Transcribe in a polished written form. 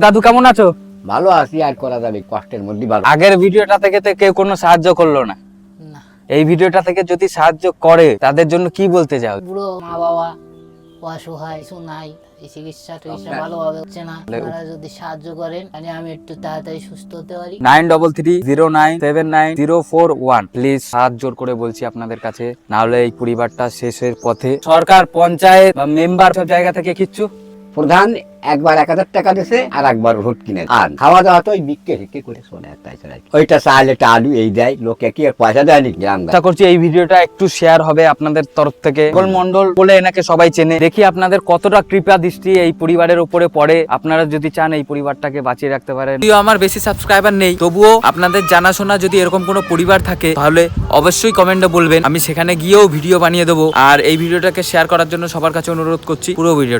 দাদু কেমন আছো? ভালো আছি, আর করা যাবে, কষ্টের মধ্যে ভালো। আগের ভিডিওটা থেকে তো কেউ কোনো সাহায্য করলো না। না, এই ভিডিওটা থেকে যদি সাহায্য করে তাদের জন্য কি বলতে চাও? বুড়ো মা বাবা অসহায়, কিছু নাই, এই চিকিৎসা টিকিৎসা ভালোভাবে হচ্ছে না। আপনারা যদি সাহায্য করেন তাহলে আমি একটু তাড়াতাড়ি সুস্থ হতে পারি। 9330979041 প্লিজ সাহায্য করে বলছি আপনাদের কাছে, না হলে এই পরিবারটা শেষের পথে। সরকার, পঞ্চায়েত বা মেম্বার সব জায়গা থেকে কিচ্ছু। প্রধান একবার 1000 টাকা দিছে, আর একবার ভোট কিনে, আর খাওয়া দাওয়া তো ওই বিক্রি হিক্কে করে শোনে, তাই ছাড়া ওইটা চাল, এটা আলু এই দেয়, লোকে কি আর পয়সা দেয়নি গ্রাম। আশা করছি এই ভিডিওটা একটু শেয়ার হবে আপনাদের তরফ থেকে। মন্ডল বলে এনাকে সবাই চেনে। দেখি আপনাদের কতটা কৃপা দৃষ্টি এই পরিবারের উপরে পড়ে। আপনারা যদি চান এই পরিবারটাকে বাঁচিয়ে রাখতে পারেন। যদিও আমার বেশি সাবস্ক্রাইবার নেই, তবুও আপনাদের জানাশোনা যদি এরকম কোনো পরিবার থাকে তাহলে অবশ্যই কমেন্টে বলবেন, আমি সেখানে গিয়েও ভিডিও বানিয়ে দেবো। আর এই ভিডিওটাকে শেয়ার করার জন্য সবার কাছে অনুরোধ করছি পুরো ভিডিওটা।